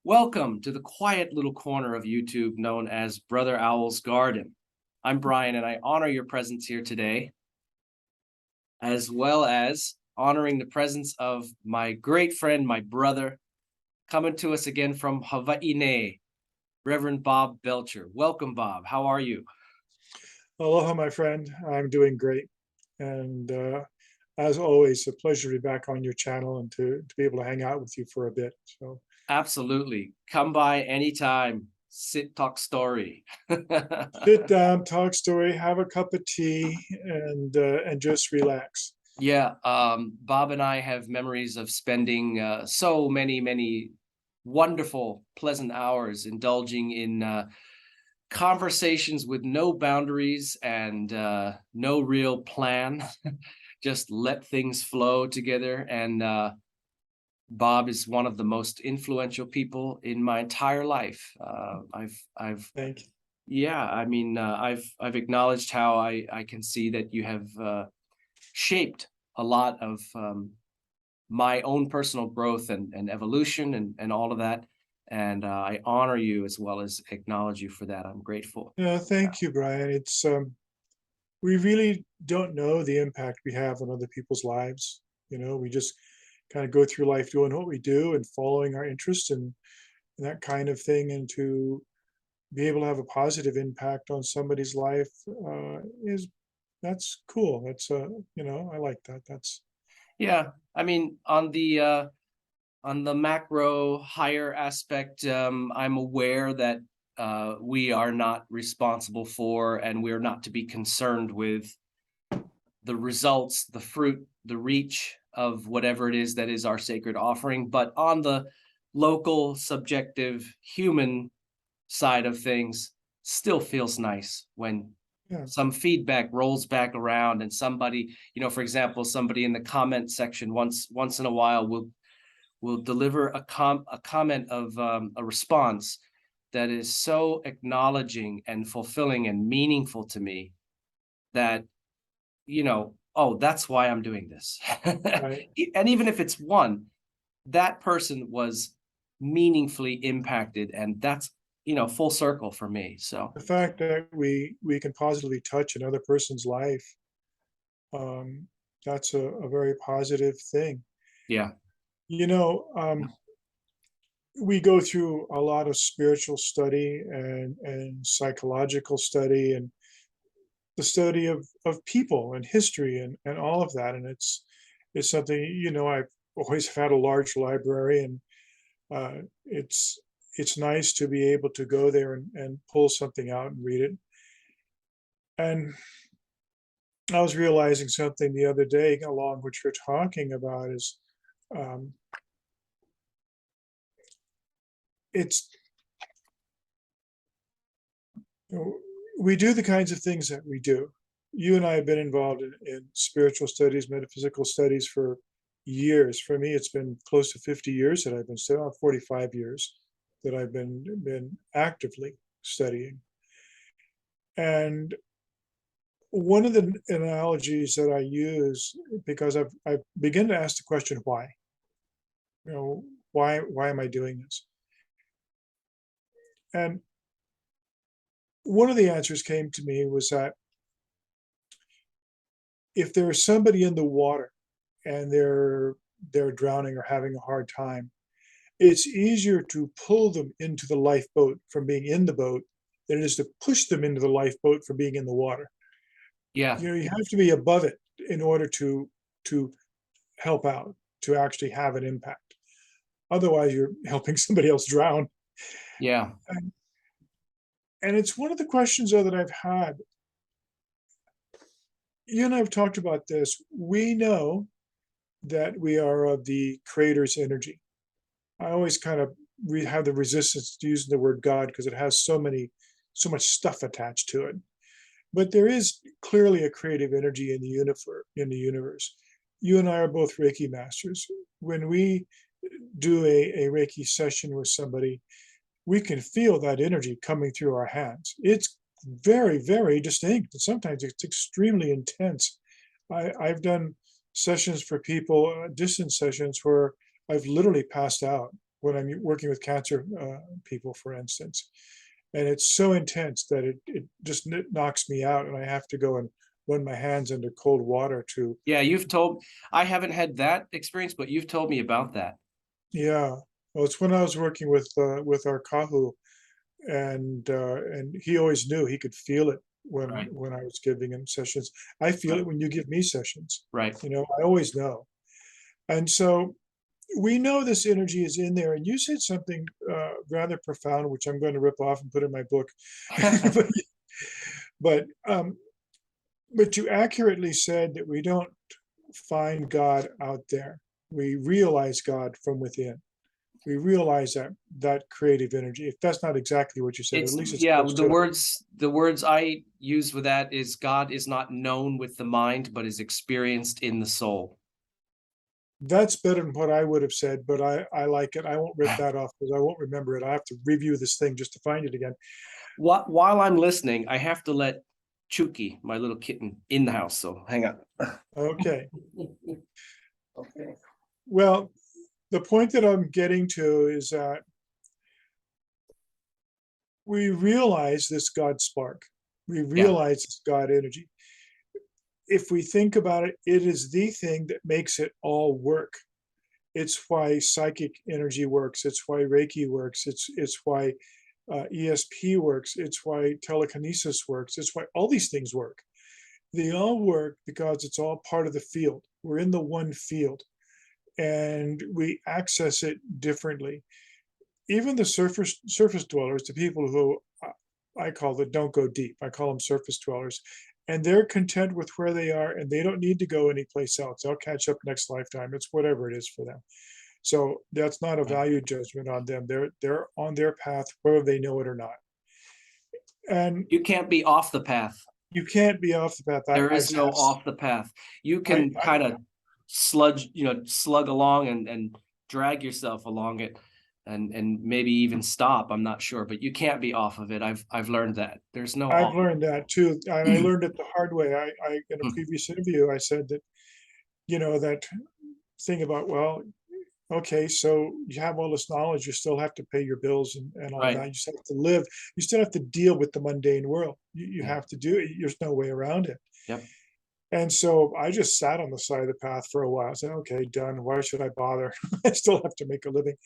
Welcome to the quiet little corner of YouTube known as Brother Owl's Garden. I'm Brian, and I honor your presence here today, as well as honoring the presence of my great friend, my brother, coming to us again from Hawaii, Reverend Bob Belcher. Welcome, Bob. How are you? Aloha, my friend. I'm doing great. And as always, a pleasure to be back on your channel and to be able to hang out with you for a bit. So Absolutely. Come by anytime. Sit, talk story. sit down, talk story, have a cup of tea, and just relax. Yeah, Bob and I have memories of spending so many wonderful, pleasant hours indulging in conversations with no boundaries and no real plan. Just let things flow together. And Bob is one of the most influential people in my entire life. Thank you. Yeah, I mean, I've acknowledged how I can see that you have shaped a lot of my own personal growth and evolution and all of that. And I honor you as well as acknowledge you for that. I'm grateful. Yeah, thank you, Brian. It's we really don't know the impact we have on other people's lives. We just kind of go through life doing what we do and following our interests and that kind of thing, and to be able to have a positive impact on somebody's life is that's cool. I like that. That's Yeah, I mean, on the macro higher aspect, I'm aware that we are not responsible for, and we're not to be concerned with the results, the fruit, the reach of whatever it is that is our sacred offering. But on the local, subjective, human side of things, still feels nice when yeah. some feedback rolls back around and somebody, for example, somebody in the comment section once in a while will deliver a comment of a response that is so acknowledging and fulfilling and meaningful to me that oh, that's why I'm doing this. Right. And even if it's one, that person was meaningfully impacted, and that's full circle for me. So The fact that we can positively touch another person's life, that's a very positive thing. yeah. You know, we go through a lot of spiritual study and psychological study and the study of people and history and all of that. And it's something, I've always had a large library, and it's nice to be able to go there and pull something out and read it. And I was realizing something the other day along what you're talking about is um, it's you know, we do the kinds of things that we do. You and I have been involved in spiritual studies, metaphysical studies for years. For me, it's been close to 50 years that I've been studying, 45 years that I've been actively studying. And one of the analogies that I use, because I've begun to ask the question why, why am I doing this? And one of the answers came to me was that if there is somebody in the water and they're drowning or having a hard time, it's easier to pull them into the lifeboat from being in the boat than it is to push them into the lifeboat from being in the water. Yeah. You have to be above it in order to help out, to actually have an impact. Otherwise, you're helping somebody else drown. Yeah. And, and it's one of the questions though that I've had. You and I have talked about this. We know that we are of the creator's energy. I always kind of have the resistance to using the word God because it has so much stuff attached to it. But there is clearly a creative energy in the universe. You and I are both Reiki masters. When we do a Reiki session with somebody, we can feel that energy coming through our hands. It's very distinct. Sometimes it's extremely intense. I've done sessions for people, distance sessions, where I've literally passed out when I'm working with cancer people, for instance. And it's so intense that it just knocks me out, and I have to go and run my hands under cold water to, Yeah, I haven't had that experience, but you've told me about that. yeah. Well, it's when I was working with our kahu, and he always knew, he could feel it Right, when I was giving him sessions. I feel right, it when you give me sessions. right. I always know. And so we know this energy is in there. And you said something rather profound, which I'm going to rip off and put in my book. but but um, but you accurately said that we don't find God out there. We realize God from within. We realize that creative energy. If that's not exactly what you said, or at It's least it's yeah, close to it. the words I use with that is God is not known with the mind, but is experienced in the soul. That's better than what I would have said, but I like it. I won't rip that off because I won't remember it. I have to review this thing just to find it again. While I'm listening, I have to let Chuki, my little kitten, in the house. So hang on. Okay. Okay. Well, the point that I'm getting to is that we realize this God spark. We Yeah. realize this God energy. If we think about it, it is the thing that makes it all work. It's why psychic energy works. It's why Reiki works. It's why ESP works. It's why telekinesis works. It's why all these things work. They all work because it's all part of the field. We're in the one field, and we access it differently. Even the surface dwellers, the people who I call the don't go deep. I call them surface dwellers, and they're content with where they are, and they don't need to go anyplace else. They'll catch up next lifetime. It's whatever it is for them. So that's not a value judgment on them. They're on their path, whether they know it or not. And You can't be off the path. you can't be off the path. There is no off the path. You can I kind of slug along and drag yourself along it and maybe even stop. I'm not sure, but you can't be off of it. I've learned that. There's no I've off. learned that too, and I learned it the hard way. I in a previous interview, I said that that thing about, well, okay, so you have all this knowledge, you still have to pay your bills and all Right. that. You still have to live. You still have to deal with the mundane world. You Yeah. have to do it. There's no way around it. Yep. And so I just sat on the side of the path for a while. I said, okay, done. Why should I bother? I still have to make a living.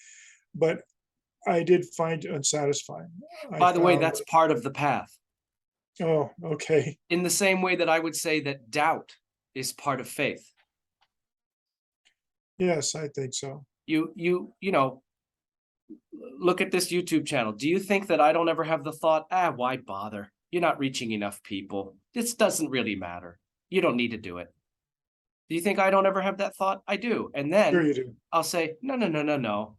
But I did find it unsatisfying. I By the way, found that's that, part of the path. oh, okay. In the same way that I would say that doubt is part of faith. Yes, I think so. You know, look at this YouTube channel. Do you think that I don't ever have the thought, why bother? You're not reaching enough people. This doesn't really matter. You don't need to do it. Do you think I don't ever have that thought? I do. And Sure then you do. I'll say, no, no, no, no, no.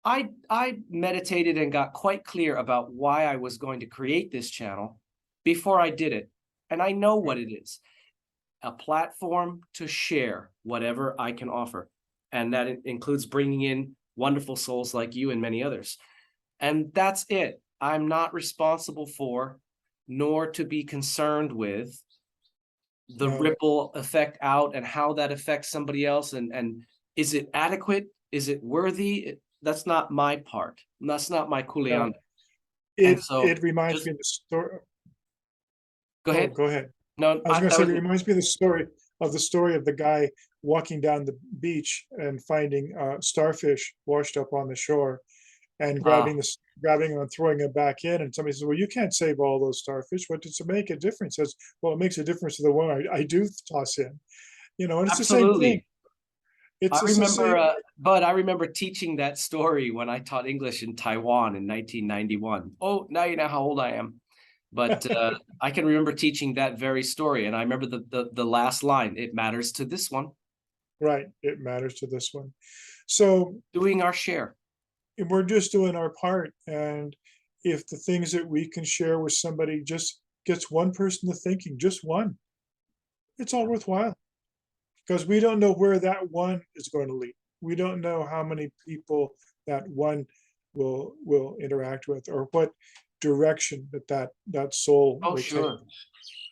I meditated and got quite clear about why I was going to create this channel before I did it. And I know what it is. A platform to share whatever I can offer. And that includes bringing in wonderful souls like you and many others. And that's it. I'm not responsible for, nor to be concerned with the No, ripple effect out and how that affects somebody else. And is it adequate? Is it worthy? That's not my part. That's not my no. kuleana. And It so reminds just me of the story. go Oh, ahead. go ahead. No, I was gonna that say, it was reminds me of the story of the guy walking down the beach and finding starfish washed up on the shore, and uh, grabbing them and throwing them back in. And somebody says, "Well, you can't save all those starfish. What does it make a difference?" Says, "Well, it makes a difference to the one I do toss in." And it's the same thing. absolutely. It's I just the remember, same. Bud, I remember teaching that story when I taught English in Taiwan in 1991. Oh, now you know how old I am. But I can remember teaching that very story. And I remember the last line, it matters to this one, Right. It matters to this one. So doing our share. we're just doing our part. And if the things that we can share with somebody just gets one person to thinking, just one, it's all worthwhile, because we don't know where that one is going to lead. We don't know how many people that one will interact with, or what direction that soul Oh, will take. sure.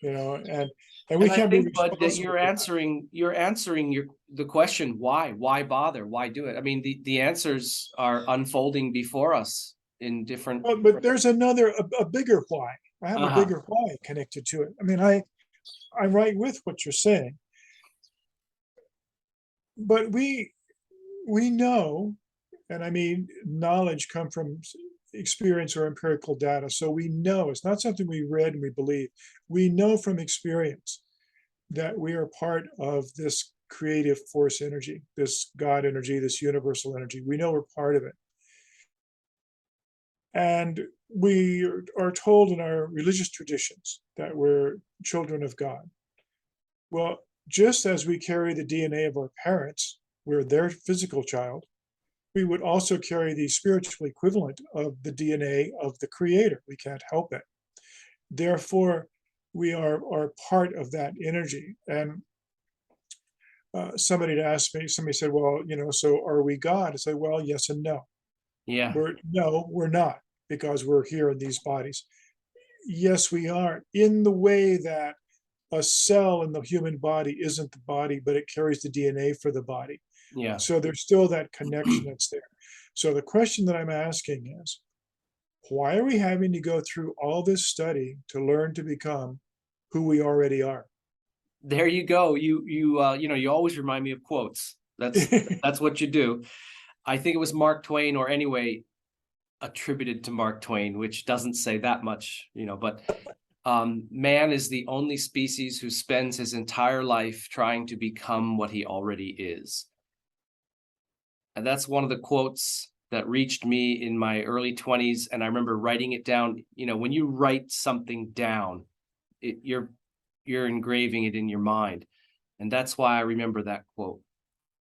And And we And I can't be think, Bud, that responsible for that. you're answering the question, why bother? Why do it? I mean, the answers are unfolding before us in different. But there's another, a bigger why. I have a Uh-huh. bigger why connected to it. I mean, I'm right with what you're saying, but we know, and I mean, knowledge come from experience or empirical data. So we know it's not something we read and we believe. We know from experience that we are part of this creative force energy, this God energy, this universal energy. We know we're part of it. And we are told in our religious traditions that we're children of God. Well, just as we carry the DNA of our parents, we're their physical child, we would also carry the spiritual equivalent of the DNA of the Creator. We can't help it. Therefore, we are part of that energy. And somebody asked me, somebody said, well, so are we God? I said, well, yes and no. Yeah, We're not, because we're here in these bodies. Yes, we are, in the way that a cell in the human body isn't the body, but it carries the DNA for the body. yeah. So there's still that connection that's there. So the question that I'm asking is, why are we having to go through all this study to learn to become who we already are? There you go. You always remind me of quotes. That's what you do. I think it was Mark Twain, or anyway, attributed to Mark Twain, which doesn't say that much, but man is the only species who spends his entire life trying to become what he already is. And that's one of the quotes that reached me in my early 20s. And I remember writing it down. When you write something down, you're engraving it in your mind. And that's why I remember that quote.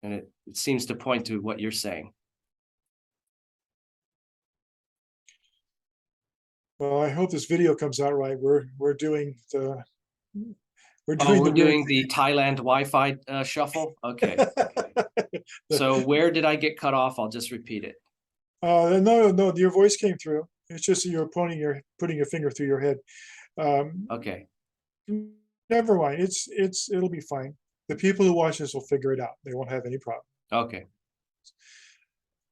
And it seems to point to what you're saying. Well, I hope this video comes out right. We're doing Oh, we're the weird doing the Thailand Wi-Fi shuffle. Okay. thing. So where did I get cut off? I'll just repeat it. No, your voice came through. It's just that you're putting your finger through your head. Um, Okay. Never mind. It'll be fine. The people who watch this will figure it out. They won't have any problem. Okay.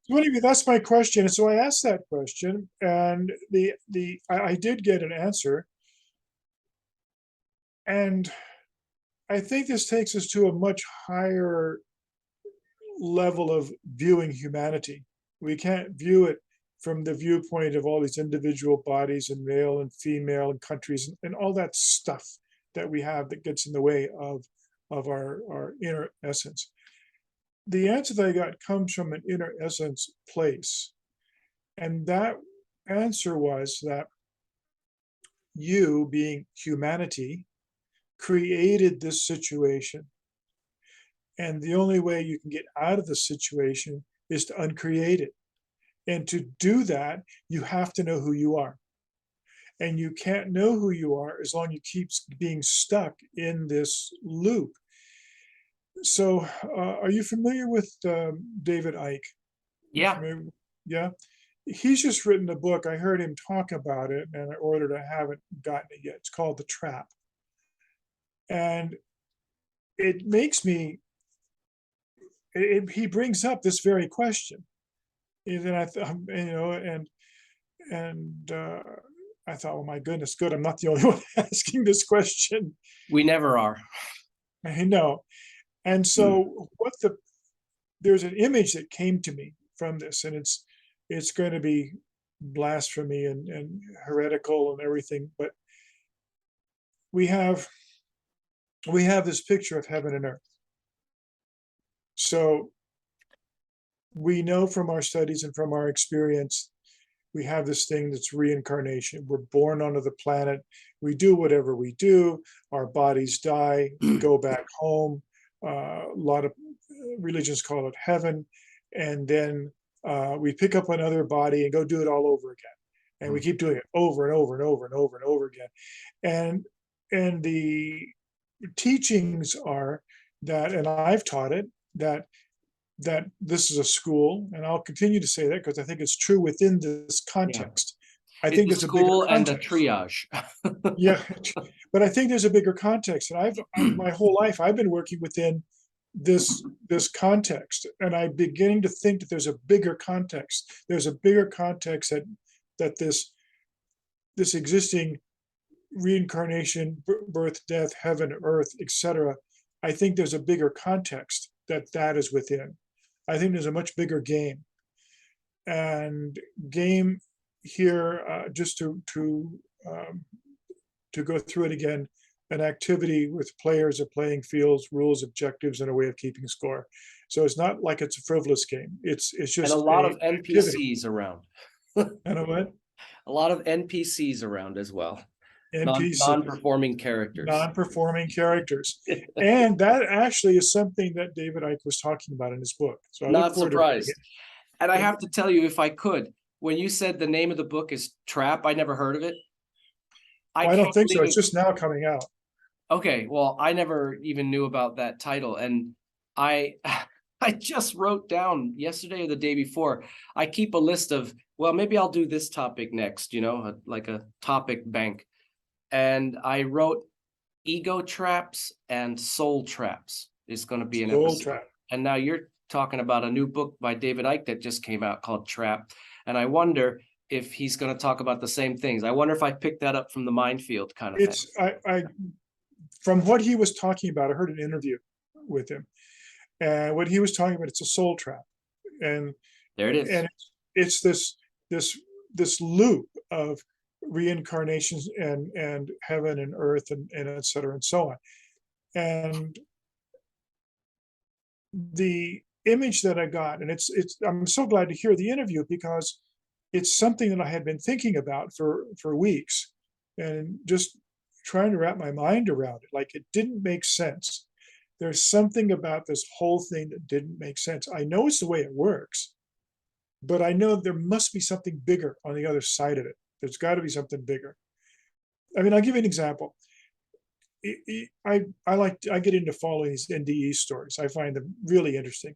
So anyway, that's my question. And so I asked that question, and I did get an answer. And I think this takes us to a much higher level of viewing humanity. We can't view it from the viewpoint of all these individual bodies and male and female and countries and all that stuff that we have that gets in the way of our inner essence. The answer that I got comes from an inner essence place. And that answer was that you, being humanity, created this situation. And the only way you can get out of the situation is to uncreate it. And to do that, you have to know who you are. And you can't know who you are as long as you keep being stuck in this loop. So, are you familiar with David Icke? You Yeah. familiar? Yeah. He's just written a book. I heard him talk about it, and I ordered. I haven't gotten it yet. It's called The Trap, and it makes me. He brings up this very question, and then I thought, and I thought, oh my goodness, good. I'm not the only one asking this question. We never are. I know. And so there's an image that came to me from this, and it's going to be blasphemy and heretical and everything, but we have this picture of heaven and earth. So we know from our studies and from our experience, we have this thing that's reincarnation. We're born onto the planet. We do whatever we do. Our bodies die. We go back home. A lot of religions call it heaven. And then we pick up another body and go do it all over again. And we keep doing it over and over and over and over and over again. And the teachings are that, and I've taught it, that this is a school, and I'll continue to say that because I think it's true within this Yeah. context. I It's think the there's a bigger school and the context. triage. Yeah, but I think there's a bigger context, and my whole life I've been working within this context, and I'm beginning to think that there's a bigger context. There's a bigger context that this existing reincarnation, birth, death, heaven, earth, etc. I think there's a bigger context that is within. I think there's a much bigger game, and game here, just to go through it again, an activity with players, a playing fields, rules, objectives, and a way of keeping score. So it's not like it's a frivolous game. It's And a just lot a of activity. NPCs around. And a what? A lot of NPCs around as well. NPCs, Non-performing characters. non-performing characters. And that actually is something that David Icke was talking about in his book. So I look Not forward to reading surprised. And I it. have to tell you, if I could, when you said the name of the book is Trap, I never heard of it. I I don't can't think so. believe It's it. just now coming out. Okay, well, I never even knew about that title, and I I just wrote down yesterday or the day before. I keep a list of, well, maybe I'll do this topic next, like a topic bank. And I wrote ego traps and soul traps is going to be an Soul episode. Trap. And now you're talking about a new book by David Icke that just came out called Trap. And I wonder if he's going to talk about the same things. I wonder if I picked that up from the minefield kind of thing. It's I from what he was talking about, I heard an interview with him, and what he was talking about, it's a soul trap, and There it is. and it's this this loop of reincarnations and heaven and earth and et cetera and so on. And the image that I got, and it's I'm so glad to hear the interview because it's something that I had been thinking about for weeks and just trying to wrap my mind around it. Like it didn't make sense. There's something about this whole thing that didn't make sense. I know it's the way it works, but I know there must be something bigger on the other side of it. There's got to be something bigger. I mean, I'll give you an example. I get into following these NDE stories. I find them really interesting.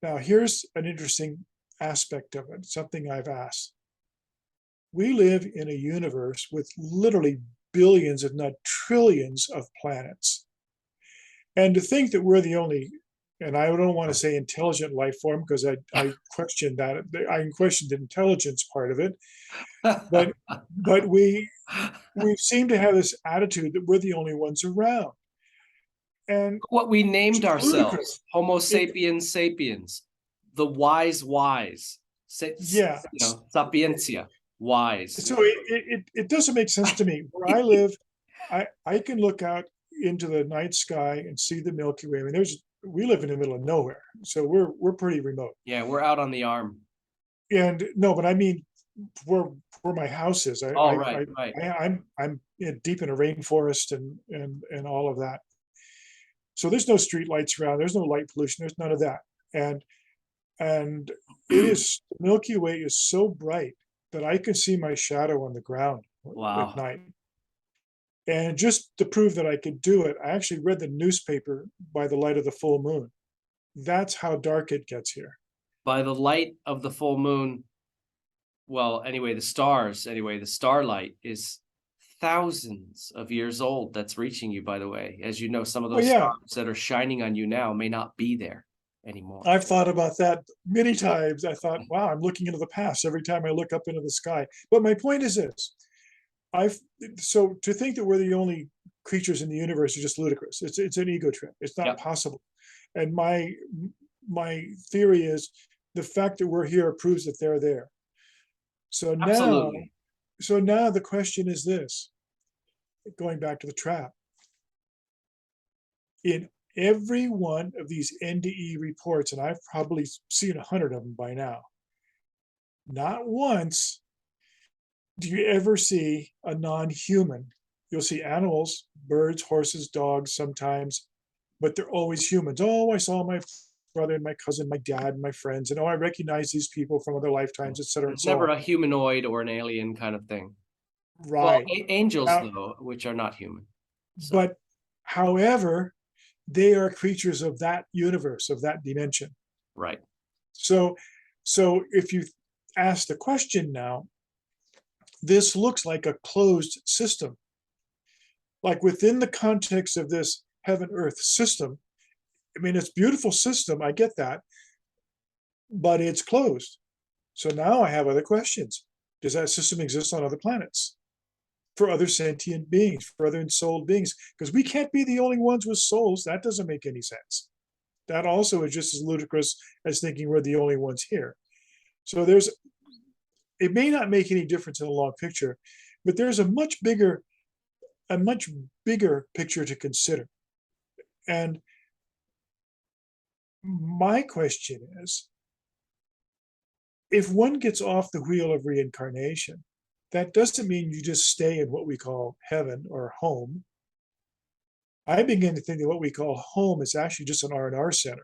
Now, here's an interesting aspect of it, something I've asked. We live in a universe with literally billions, if not trillions, of planets. And to think that we're the only, and I don't want to say intelligent life form because I question that. I question the intelligence part of it. But we seem to have this attitude that we're the only ones around. And What we named it's ourselves, ludicrous. Homo It, sapiens sapiens, the wise, yeah. sapientia, wise. So it doesn't make sense to me. Where I live, I can look out into the night sky and see the Milky Way. I mean, we live in the middle of nowhere, so we're pretty remote. Yeah, we're out on the arm. And no, but I mean, where my house is, Oh, right. I'm deep in a rainforest and all of that. So there's no street lights around. There's no light pollution. There's none of that. And it is the Milky Way is so bright that I can see my shadow on the ground at Wow. night. And just to prove that I could do it, I actually read the newspaper by the light of the full moon. That's how dark it gets here. By the light of the full moon, well, anyway, the starlight is thousands of years old. That's reaching you, by the way. As you know, some of Oh those yeah, stars that are shining on you now may not be there anymore. I've thought about that many times. I thought, wow, I'm looking into the past every time I look up into the sky. But my point is this: so to think that we're the only creatures in the universe is just ludicrous. It's an ego trip. It's not Yep. possible. And my theory is the fact that we're here proves that they're there. So Absolutely. now the question is this, going back to the trap. In every one of these NDE reports, and I've probably seen 100 of them by now, not once do you ever see a non-human. You'll see animals, birds, horses, dogs sometimes, but they're always humans. Oh, I saw my brother and my cousin, my dad, and my friends, and oh, I recognize these people from other lifetimes, et cetera, and It's so never on. a humanoid or an alien kind of thing. Well, Right. angels, Now, though, which are not human. So, but however, they are creatures of that universe, of that dimension. right. So if you ask the question now, this looks like a closed system. Like within the context of this heaven earth system, I mean, it's a beautiful system, I get that, but it's closed. So now I have other questions. Does that system exist on other planets? For other sentient beings, for other ensouled beings? Because we can't be the only ones with souls. That doesn't make any sense. That also is just as ludicrous as thinking we're the only ones here. So it may not make any difference in the long picture, but there's a much bigger picture to consider. And my question is, if one gets off the wheel of reincarnation, that doesn't mean you just stay in what we call heaven or home. I begin to think that what we call home is actually just an R&R center.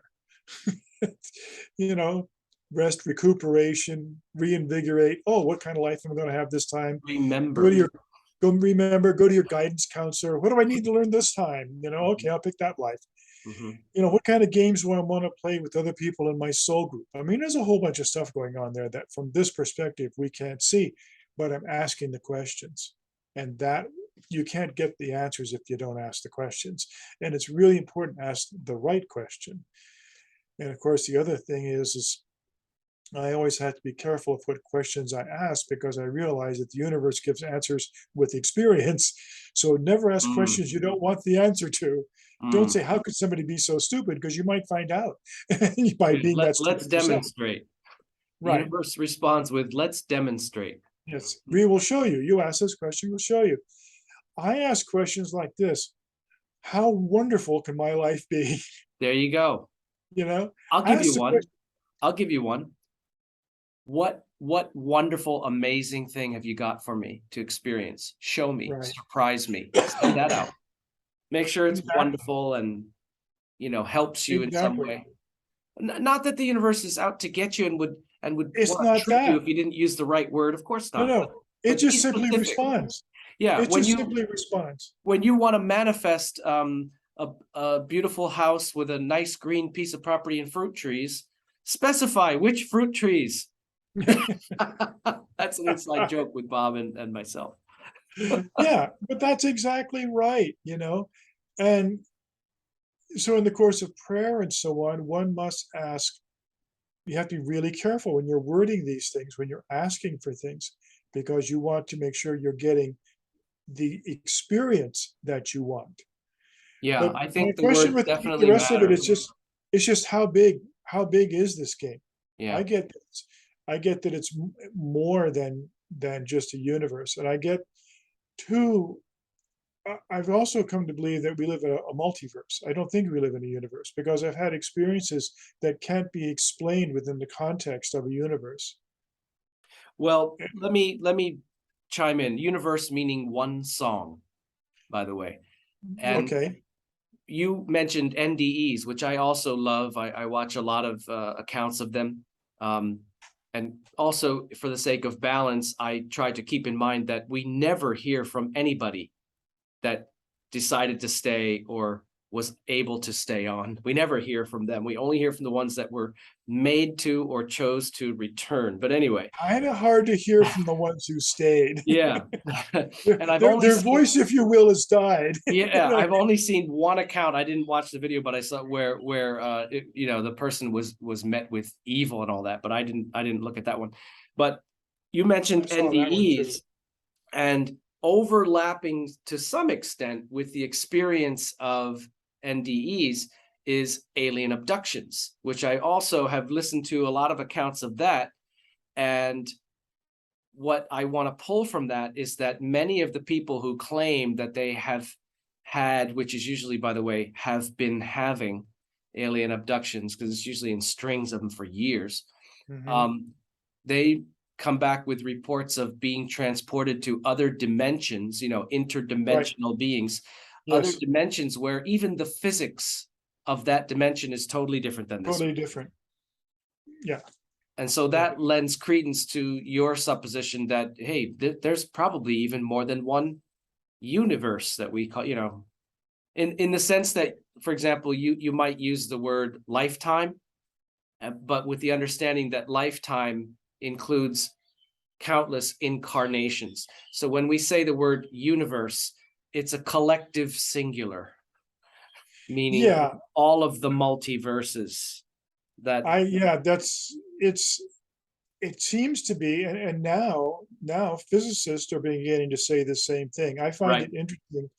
You know, rest, recuperation, reinvigorate. Oh, what kind of life am I going to have this time? Remember. Go to your guidance counselor. What do I need to learn this time? Okay, I'll pick that life. Mhm. What kind of games do I want to play with other people in my soul group? I mean, there's a whole bunch of stuff going on there that from this perspective we can't see, but I'm asking the questions. And that you can't get the answers if you don't ask the questions. And it's really important to ask the right question. And of course, the other thing is I always have to be careful of what questions I ask because I realize that the universe gives answers with experience. So never ask Mm, questions you don't want the answer to. Don't mm. say, how could somebody be so stupid? Because you might find out by Yeah, being that let's stupid yourself. demonstrate. The Right. universe responds with, let's demonstrate. Yes. We will show you. You ask this question, we'll show you. I ask questions like this. How wonderful can my life be? There you go. You know, I'll give you ask the one. question. I'll give you one. What wonderful, amazing thing have you got for me to experience? Show me, Right. surprise me, send that out. Make sure it's Exactly. wonderful and, helps you in some Exactly. way. Not that the universe is out to get you and would It's want to not trip you that. if you didn't use the right word. Of course No, not. no. It But be just simply specific. responds. Yeah, It just simply responds. when you want to manifest a beautiful house with a nice green piece of property and fruit trees, specify which fruit trees. That's an inside joke with Bob and myself. Yeah, but that's exactly right, And so in the course of prayer and so on, one must ask, you have to be really careful when you're wording these things, when you're asking for things, because you want to make sure you're getting the experience that you want. Yeah, But I my think the question words with the definitely rest of it matter. is just how big is this game? Yeah. I get this. I get that it's more than just a universe, and I get too. I've also come to believe that we live in a multiverse. I don't think we live in a universe because I've had experiences that can't be explained within the context of a universe. Well, let me chime in. Universe meaning one song, by the way. And Okay, you mentioned NDEs, which I also love. I watch a lot of accounts of them. And also, for the sake of balance, I try to keep in mind that we never hear from anybody that decided to stay or was able to stay on. We never hear from them. We only hear from the ones that were made to or chose to return. But anyway, kind of hard to hear from the ones who stayed. yeah. And I've only Their seen, voice, if you will, has died. yeah, I've only seen one account. I didn't watch the video, but I saw where the person was met with evil and all that, but I didn't look at that one. But you I mentioned saw that one too. NDEs and overlapping to some extent with the experience of NDEs is alien abductions, which I also have listened to a lot of accounts of that. And what I want to pull from that is that many of the people who claim that they have had, which is usually, by the way, have been having alien abductions, because it's usually in strings of them for years, Mhm. um, they come back with reports of being transported to other dimensions, Right. interdimensional beings, other Yes. dimensions where even the physics of that dimension is totally different than this. Totally different. Yeah. And so Yeah. that lends credence to your supposition that, hey, there's probably even more than one universe that we call, in the sense that, for example, you might use the word lifetime, but with the understanding that lifetime includes countless incarnations. So when we say the word universe, it's a collective singular, meaning Yeah, all of the multiverses that yeah, it seems to be, and now physicists are beginning to say the same thing. I find right. it interesting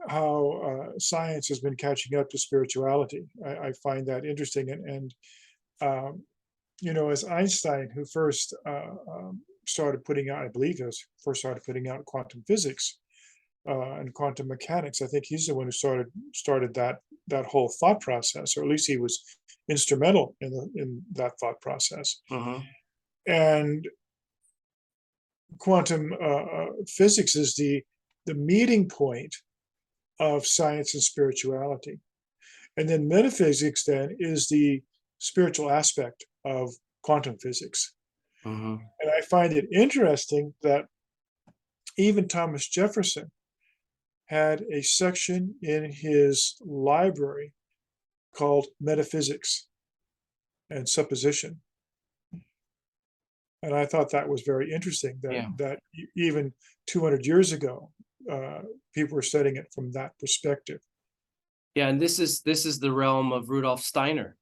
how science has been catching up to spirituality. I find that interesting, and um, as Einstein, who first started putting out, I believe, he was first started putting out quantum physics and quantum mechanics. I think he's the one who started that whole thought process, or at least he was instrumental in that thought process. Mhm. And quantum physics is the meeting point of science and spirituality. And then metaphysics then is the spiritual aspect of quantum physics. Mhm. And I find it interesting that even Thomas Jefferson had a section in his library called Metaphysics and Supposition. And I thought that was very interesting that Yeah. even 200 years ago, uh, people were studying it from that perspective. Yeah, and this is the realm of Rudolf Steiner,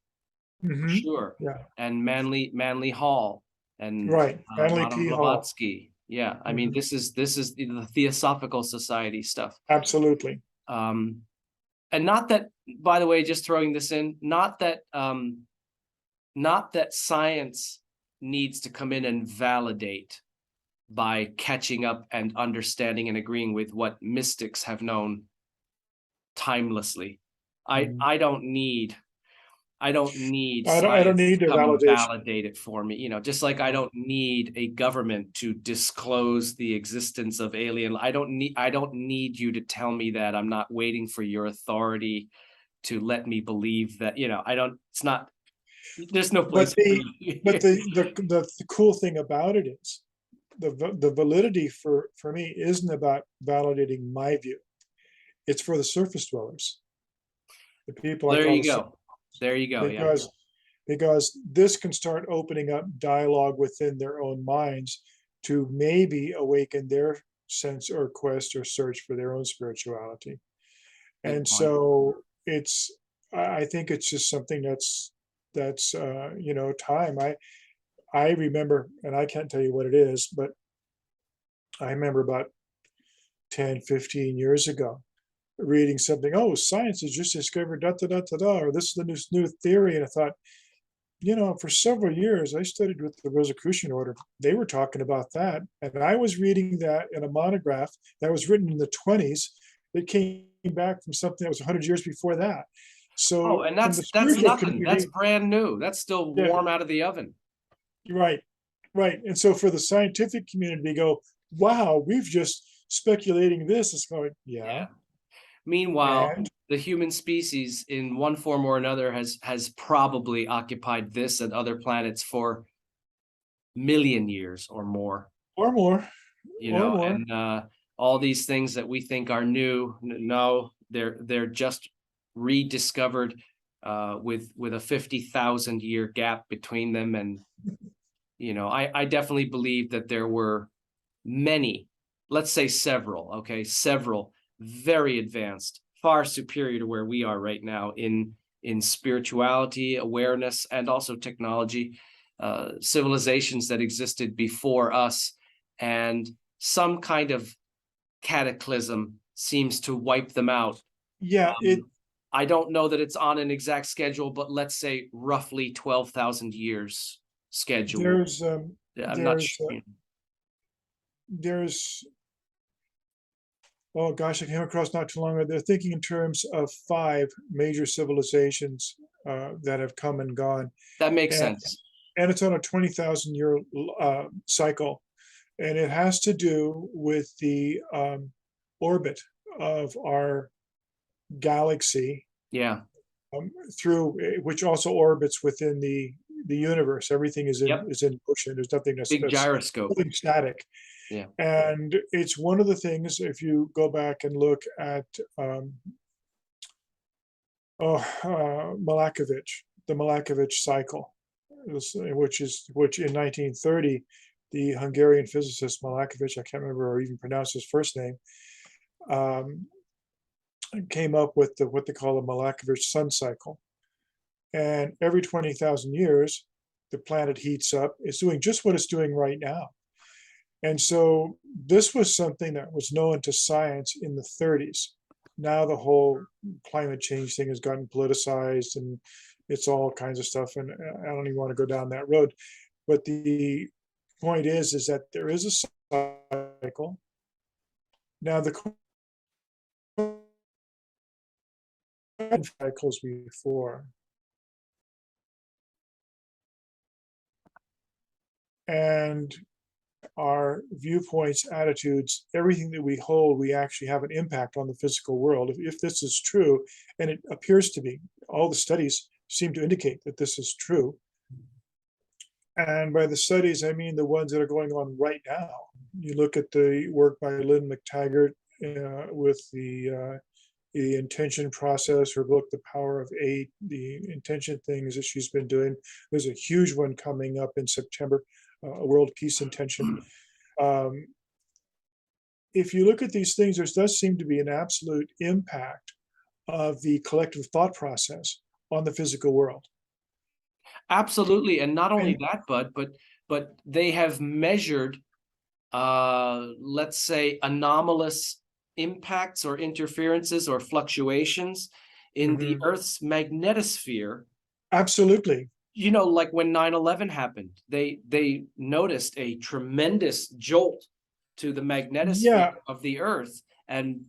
for Hmm. sure, Yeah, and Manly Hall, and right. Manly Madame P. Hall. Blavatsky. Yeah, I mean, Hmm. this is the Theosophical Society stuff. Absolutely. Um, and not that, by the way, just throwing this in, not that science needs to come in and validate by catching up and understanding and agreeing with what mystics have known timelessly. I Mhm. I don't need I don't need I don't science to need their come and validation. validate it for me, just like I No. don't need a government to disclose the existence of alien. I don't need you to tell me that. I'm not waiting for your authority to let me believe that, I don't it's not there's no But place for the but you. the cool thing about it is the validity for me isn't about validating my view. It's for the surface dwellers, the people I There call you the sur- go. There you go, yeah. because this can start opening up dialogue within their own minds to maybe awaken their sense or quest or search for their own spirituality. Good And point. so it's I think it's just something that's time. I remember, and I can't tell you what it is, but I remember about 10, 15 years ago reading something, oh, science has just discovered da da da da da, or this is the new theory. And I thought, for several years I studied with the Rosicrucian order. They were talking about that. And I was reading that in a monograph that was written in the 20s that came back from something that was 100 years before that. Oh, So and from the that's spiritual nothing. That's community, brand new. That's still yeah, warm out of the oven. right, right. And so for the scientific community to go, wow, we've just speculating this, it's going, yeah. Yeah. Meanwhile, And the human species in one form or another has probably occupied this and other planets for million years or more, or more, or more. and all these things that we think are new, no, they're just rediscovered with a 50,000 year gap between them. And I definitely believe that there were many, let's say several, okay, several very advanced, far superior to where we are right now in spirituality, awareness, and also technology, civilizations that existed before us, and some kind of cataclysm seems to wipe them out. Yeah, Um, I don't know that it's on an exact schedule, but let's say roughly 12,000 years schedule. there's I'm not sure. there's oh gosh, I came across not too long ago. They're thinking in terms of five major civilizations that have come and gone, That makes and sense. it's on a 20,000 year cycle, and it has to do with the orbit of our galaxy Yeah. through which also orbits within the universe. Everything Yep. is in motion. There's nothing Big that's gyroscope. nothing static. Yeah. And it's one of the things, if you go back and look at the Malakovich cycle, which in 1930 the Hungarian physicist Malakovich, I can't remember or even pronounce his first name, um, came up with what they call the Malakovich sun cycle. And every 20,000 years, the planet heats up. It's doing just what it's doing right now. And so this was something that was known to science in the 30s. Now the whole climate change thing has gotten politicized and it's all kinds of stuff. And I don't even want to go down that road. But the point is that there is a cycle. Now the cycles before. And our viewpoints, attitudes, everything that we hold, we actually have an impact on the physical world. If this is true, and it appears to be, all the studies seem to indicate that this is true. And by the studies, I mean the ones that are going on right now. You look at the work by Lynn McTaggart with the intention process, her book, The Power of Eight, the intention things that she's been doing. There's a huge one coming up in September, a world peace intention. If you look at these things, there does seem to be an absolute impact of the collective thought process on the physical world. Absolutely, and not only And that, but they have measured, let's say, anomalous impacts or interferences or fluctuations in the mhm, Earth's magnetosphere. absolutely. You know, like when 9/11 happened, they noticed a tremendous jolt to the magnetosphere Yeah, of the Earth, and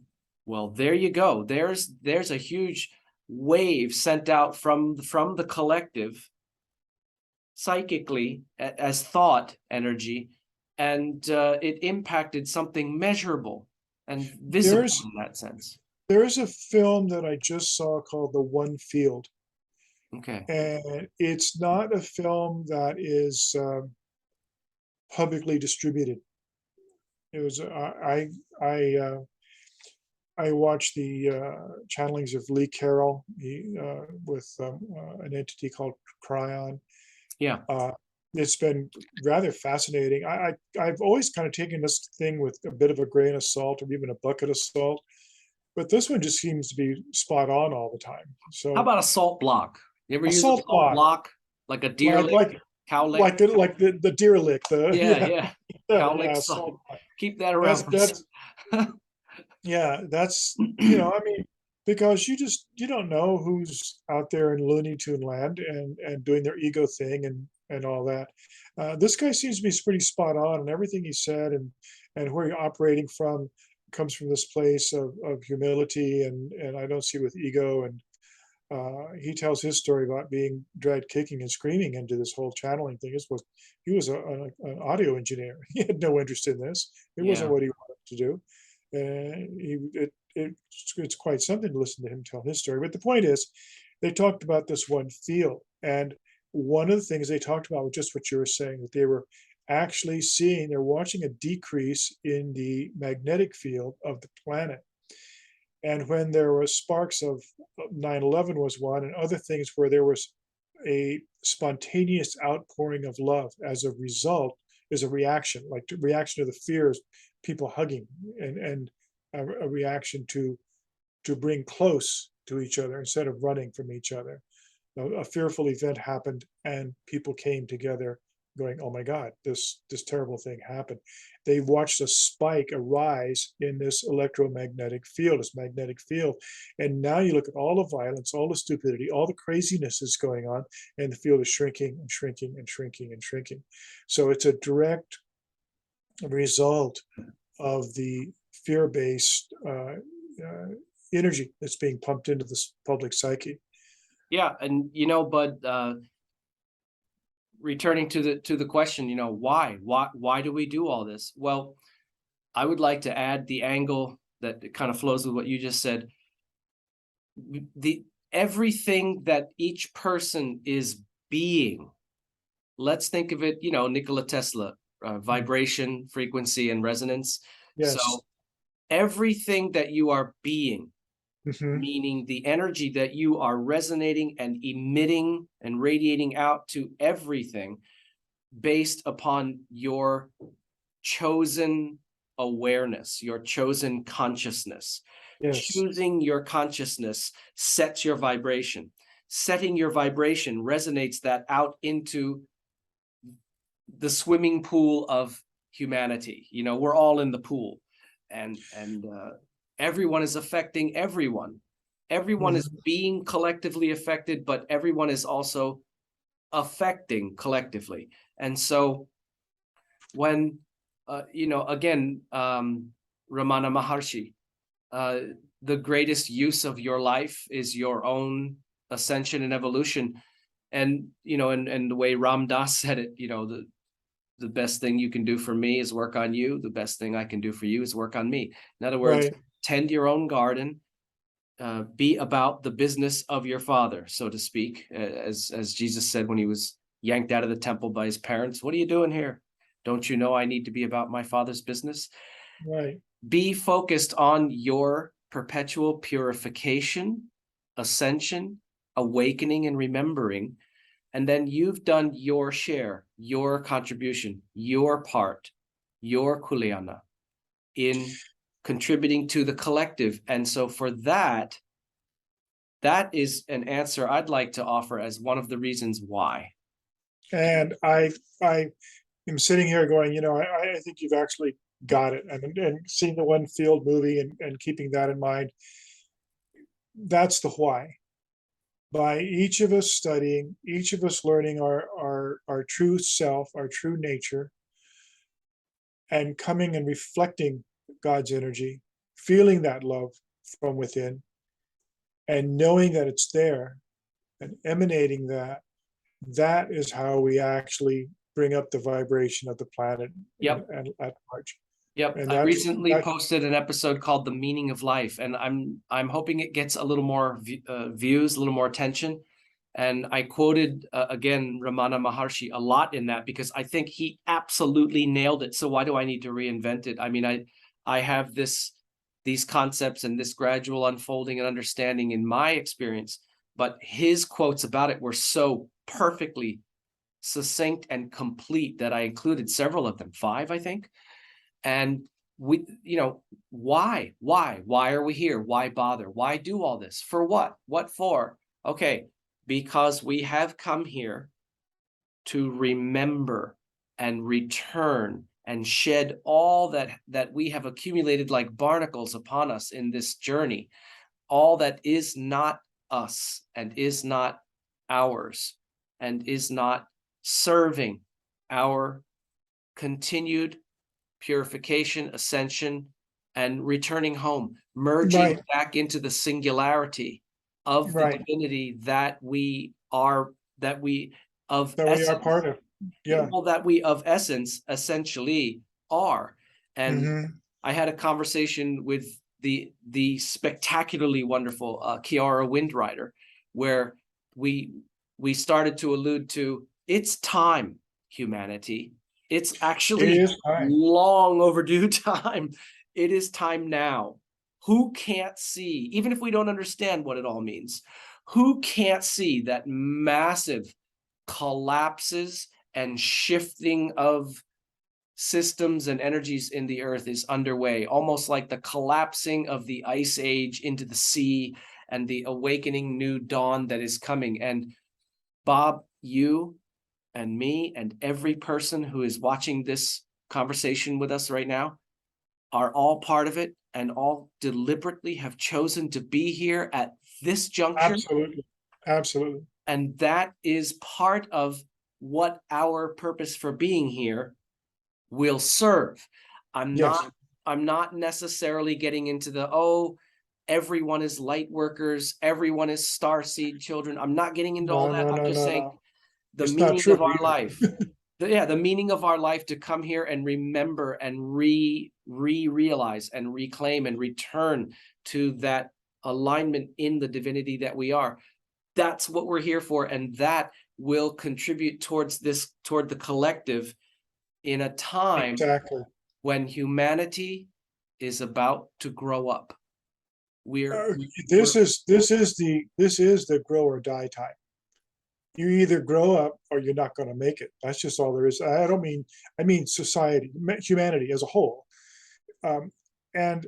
well, there you go. There's a huge wave sent out from the collective psychically as thought energy, and it impacted something measurable and visible there's in that sense. there's a film that I just saw called The One Field, Okay. and it's not a film that is publicly distributed. It was I watched the channelings of Lee Carroll with an entity called Cryon. Yeah. Uh, it's been rather fascinating. I've always kind of taken this thing with a bit of a grain of salt or even a bucket of salt, but this one just seems to be spot on all the time. How So about a salt block? You ever a use a salt salt block, block like a deer like lick, like cow lick? like the deer lick, the Yeah, yeah. Cow lick yeah, salt. salt block. Keep that That's around for that's Yeah, that's, I mean, because you don't know who's out there in Looney Tune land and doing their ego thing and all that. This guy seems to be pretty spot on, and everything he said and where you're operating from comes from this place of humility and I don't see with ego. And he tells his story about being dragged kicking and screaming into this whole channeling thing. He was an audio engineer. He had no interest in this. It wasn't Yeah. what he wanted to do. And it's quite something to listen to him tell his story. But the point is, they talked about this one field, and one of the things they talked about was just what you were saying, that they were actually seeing, they're watching a decrease in the magnetic field of the planet. And when there was sparks of 9/11 was one, and other things where there was a spontaneous outpouring of love as a result, is a reaction, like the reaction to the fears, people hugging, and a reaction to bring close to each other instead of running from each other. A fearful event happened and people came together going, oh my God, this terrible thing happened. They watched a spike, a rise in this electromagnetic field, this magnetic field. And now you look at all the violence, all the stupidity, all the craziness that's going on, and the field is shrinking and shrinking and shrinking and shrinking. So it's a direct result of the fear-based energy that's being pumped into this public psyche. Yeah, and but returning to the question, why do we do all this? Well, I would like to add the angle that kind of flows with what you just said. The Everything that each person is being, let's think of it, Nikola Tesla, vibration, frequency, and resonance. Yes. So everything that you are being, Hmm. meaning the energy that you are resonating and emitting and radiating out to everything, based upon your chosen awareness, your chosen consciousness. Yes. Choosing your consciousness sets your vibration. Setting your vibration resonates that out into the swimming pool of humanity. You know, we're all in the pool, and everyone is affecting everyone. Everyone is Mhm. being collectively affected, but everyone is also affecting collectively. And so when again, Ramana Maharshi, uh, the greatest use of your life is your own ascension and evolution. And and the way Ram Dass said it, the best thing you can do for me is work on you. The best thing I can do for you is work on me. In other words, Right. tend your own garden, be about the business of your father, so to speak, as Jesus said when he was yanked out of the temple by his parents. What are you doing here? Don't you know I need to be about my father's business? Right. Be focused on your perpetual purification, ascension, awakening, and remembering. And then you've done your share, your contribution, your part, your kuleana in contributing to the collective. And so for that, that is an answer I'd like to offer as one of the reasons why. And I am sitting here going, I think you've actually got it. And seeing the one field movie and keeping that in mind, that's the why. By each of us studying, each of us learning our true self, our true nature, and coming and reflecting God's energy, feeling that love from within, and knowing that it's there and emanating that, that is how we actually bring up the vibration of the planet Yep. and at large. Yep, And I that's recently that. posted an episode called "The Meaning of Life," and I'm hoping it gets a little more views, a little more attention. And I quoted again Ramana Maharshi a lot in that because I think he absolutely nailed it. So why do I need to reinvent it? I mean, I have these concepts and this gradual unfolding and understanding in my experience, but his quotes about it were so perfectly succinct and complete that I included several of them, 5, I think. And why are we here? Why bother? Why do all this? For what for? Okay, because we have come here to remember and return and shed all that we have accumulated like barnacles upon us in this journey, all that is not us and is not ours and is not serving our continued purification, ascension, and returning home, merging Right. back into the singularity of the Right. divinity that we are, that we of That we are essence, part of. Yeah. well, that we of essence essentially are. And Hmm. I had a conversation with the spectacularly wonderful Kiara Windrider, where we we started to allude to it's time, humanity. It's It actually is time. long overdue time. It is time now. Who can't see, even if we don't understand what it all means, who can't see that massive collapses and shifting of systems and energies in the earth is underway, almost like the collapsing of the ice age into the sea and the awakening new dawn that is coming. And Bob, you and me and every person who is watching this conversation with us right now are all part of it and all deliberately have chosen to be here at this juncture. Absolutely. Absolutely. And that is part of what our purpose for being here will serve. I'm Yes. not I'm not necessarily getting into the everyone is light workers, everyone is star seed children. I'm not getting into all No, that. no, I'm no, just no, saying no. the It's not meaning true of our life. either. The meaning of our life to come here and remember and realize and reclaim and return to that alignment in the divinity that we are. That's what we're here for, and that will contribute toward the collective in a time Exactly. when humanity is about to grow up. We're Uh, we're this is the grow or die time. You either grow up or you're not going to make it. That's just all there is. I don't mean, I mean society, humanity as a whole. Um, and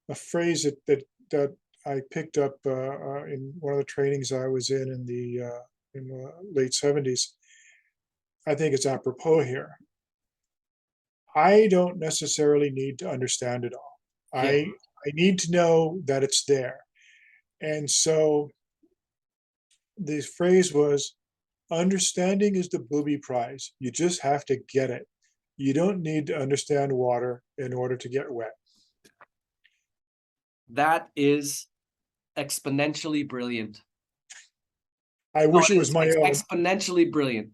a phrase that I picked up in one of the trainings I was in the late 70s. I think it's apropos here. I don't necessarily need to understand it all. Yeah, I need to know that it's there. And so the phrase was, understanding is the booby prize. You just have to get it. You don't need to understand water in order to get wet. that is exponentially brilliant. I Oh, wish it it was is my own. exponentially brilliant.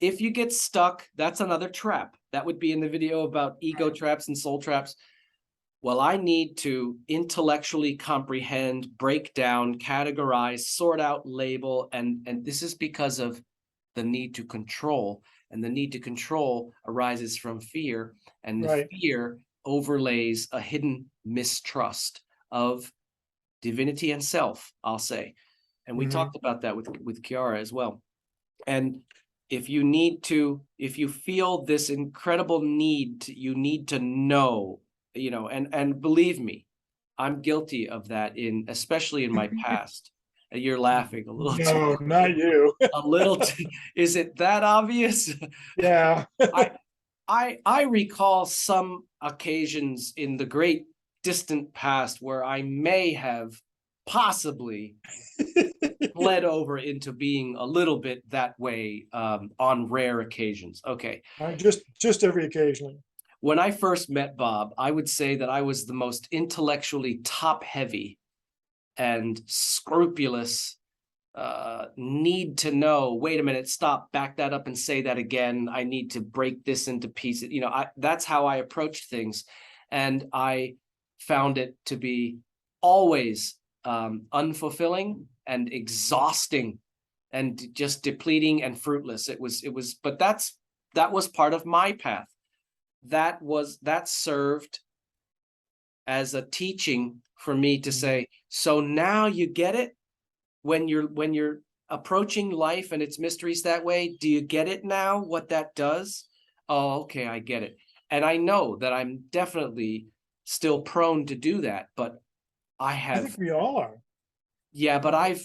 If you get stuck, that's another trap. That would be in the video about ego traps and soul traps. Well, I need to intellectually comprehend, break down, categorize, sort out, label, and this is because of the need to control. And the need to control arises from fear, and the Right. fear overlays a hidden mistrust of divinity and self, I'll say. And we Mhm. talked about that with Kiara as well. And if you feel this incredible need, you need to know, and believe me, I'm guilty of that especially in my past. And you're laughing a little too, No, not you. a little too, is it that obvious? Yeah. I I recall some occasions in the great distant past where I may have possibly bled over into being a little bit that way on rare occasions. Okay. Just every occasionally. When I first met Bob, I would say that I was the most intellectually top heavy and scrupulous, need to know, wait a minute, stop, back that up and say that again. I need to break this into pieces. That's how I approached things. And I found it to be always unfulfilling and exhausting and just depleting and fruitless. But that was part of my path. That served as a teaching for me to Mhm. say, so now you get it when you're approaching life and its mysteries that way. Do you get it now, what that does? Oh, okay, I get it. And I know that I'm definitely still prone to do that, but I I have, think we all are, yeah, but I to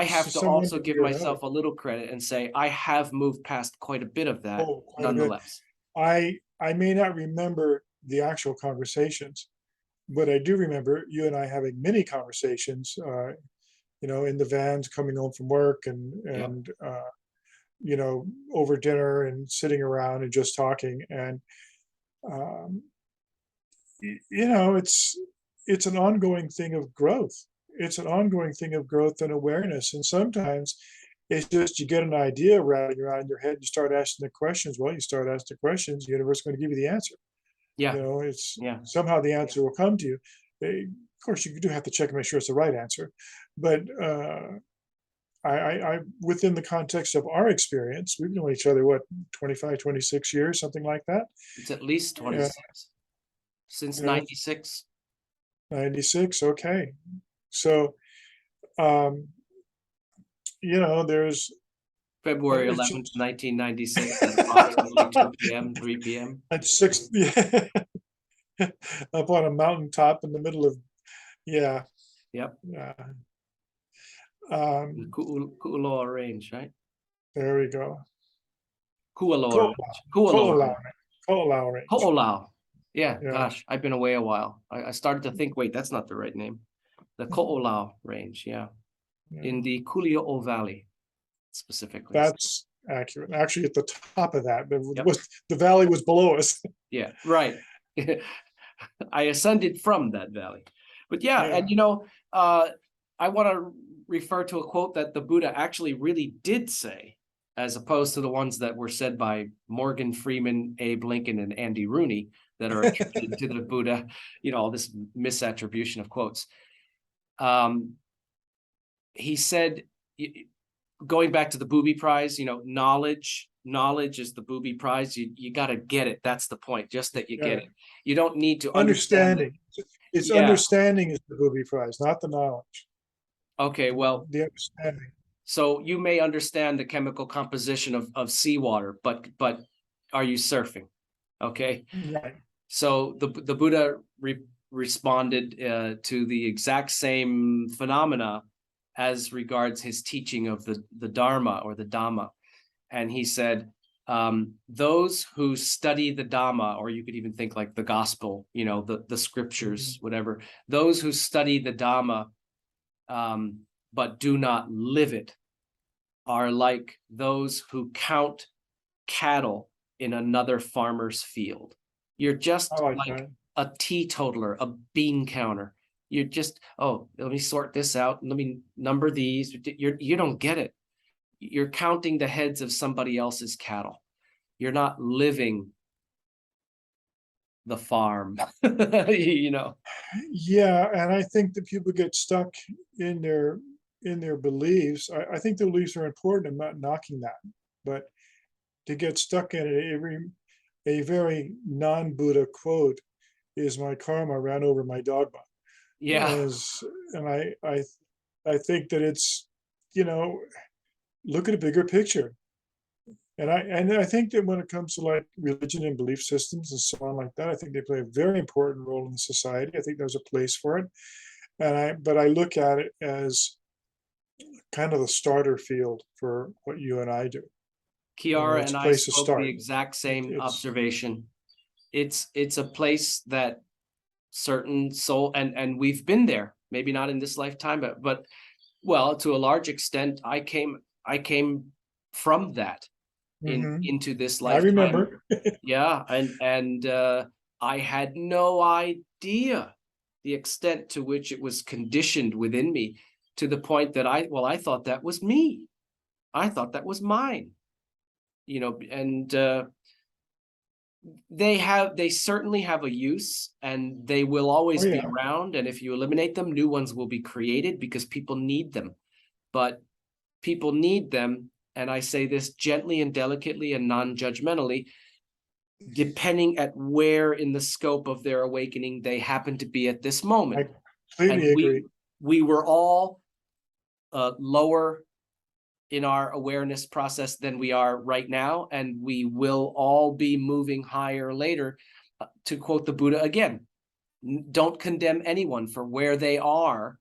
have to some one also give degree or another. myself a little credit and say I have moved past quite a bit of that Oh, quite a bit. nonetheless. I may not remember the actual conversations, but I do remember you and I having many conversations, in the vans coming home from work Yep. you know, over dinner and sitting around and just talking. And, um, it's an ongoing thing of growth. It's an ongoing thing of growth and awareness. And sometimes it's just you get an idea rattling around in your head, you start asking the questions. Well, you start asking the questions, the universe is going to give you the answer. Yeah. It's Yeah. somehow the answer will come to you. Of course, you do have to check and make sure it's the right answer, but I within the context of our experience, we've known each other what, 25, 26 years, something like that. It's at least Uh, 26 since you know, 96. 96. Okay, so um, there's February it's 11th, just 1996 at approximately 2 p.m., 3 p.m. at six, yeah, up on a mountaintop in the middle of, yeah, Yep. yeah. The Um, Kualoa Range, right? there we go. Kualoa Ko'olau, Range. Kualoa Ko'olau, Range. Ko'olau Range. Ho'olau. Yeah, Yeah, gosh, I've been away a while. I started to think, wait, that's not the right name. The Ko'olau Range, yeah, yeah. in the Kuli'o Valley specifically. That's accurate. Actually, at the top of that, Yep. the valley was below us. Yeah, right. I ascended from that valley. But yeah, Yeah, and I want to refer to a quote that the Buddha actually really did say, as opposed to the ones that were said by Morgan Freeman, Abe Lincoln, and Andy Rooney that are attributed to the Buddha, all this misattribution of quotes. He said, going back to the booby prize, knowledge is the booby prize. You got to get it. That's the point, just that you got get it. it. You don't need to understand it. Understanding. It's Yeah. understanding is the booby prize, not the knowledge. Okay. Well, The understanding. So you may understand the chemical composition of seawater, but are you surfing? Okay. Right. So the Buddha responded to the exact same phenomena as regards his teaching of the Dharma or the Dhamma. And he said, those who study the Dhamma, or you could even think like the gospel, the scriptures, Mhm. whatever, those who study the Dhamma, but do not live it, are like those who count cattle in another farmer's field. You're I just like like that. a teetotaler, a bean counter. You're just, oh, let me sort this out. Let me number these. You don't get it. You're counting the heads of somebody else's cattle. You're not living the farm. you know. Yeah, and I think that people get stuck in their beliefs. I think the beliefs are important. I'm not knocking that, but to get stuck in it, a very non-Buddha quote is "My karma ran over my dogma." Yeah. As and I think that it's, you know, look at a bigger picture. And I think that when it comes to like religion and belief systems and so on like that, I think they play a very important role in society. I think there's a place for it. But I look at it as kind of the starter field for what you and I do. Kiara It's and a I place to spoke the start. exact same It's observation. It's a place that certain soul, and we've been there, maybe not in this lifetime, but well, to a large extent, I came from that mhm. into this I lifetime. remember. Yeah, and I had no idea the extent to which it was conditioned within me, to the point that I thought that was me. I thought that was mine. And they certainly have a use, and they will Oh always be yeah, around, and if you eliminate them, new ones will be created because people need them. But people need them, and I say this gently and delicately and non-judgmentally, depending at where in the scope of their awakening they happen to be at this moment. I completely And we agree. we were all lower in our awareness process than we are right now, and we will all be moving higher later. To quote the Buddha again, don't condemn anyone for where they are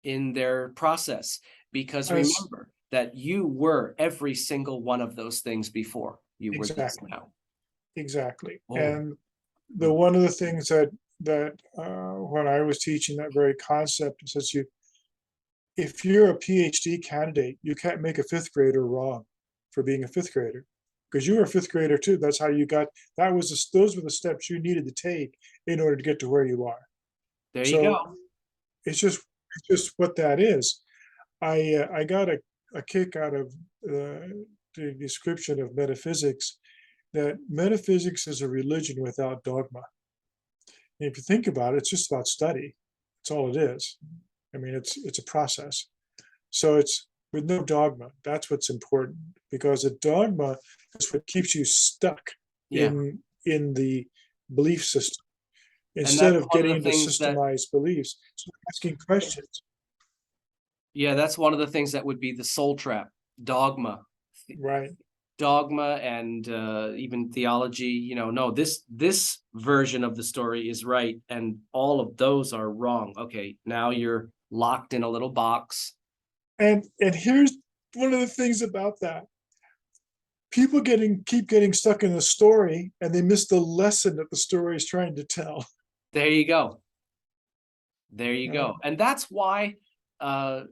in their process, because As remember that you were every single one of those things before you were this exactly, now. exactly. Oh. And the one of the things that when I was teaching that very concept, it says if you're a PhD candidate, you can't make a fifth grader wrong for being a fifth grader, because you were a fifth grader too. That's how you got. Those were the steps you needed to take in order to get to where you are. There you So go. it's just what that is. I got a kick out of the description of metaphysics, that metaphysics is a religion without dogma. And if you think about it, it's just about study. That's all it is. I mean, it's a process. So it's with no dogma. That's what's important, because a dogma is what keeps you stuck Yeah. in the belief system And instead that's of one of getting the into things that, systemized beliefs. So asking questions, yeah, that's one of the things that would be the soul trap, dogma. right? Dogma and even theology, no, this version of the story is right, and all of those are wrong. Okay, now you're locked in a little box. And here's one of the things about that. People keep getting stuck in the story, and they miss the lesson that the story is trying to tell. There you go. There you Right? go. And that's why, uh,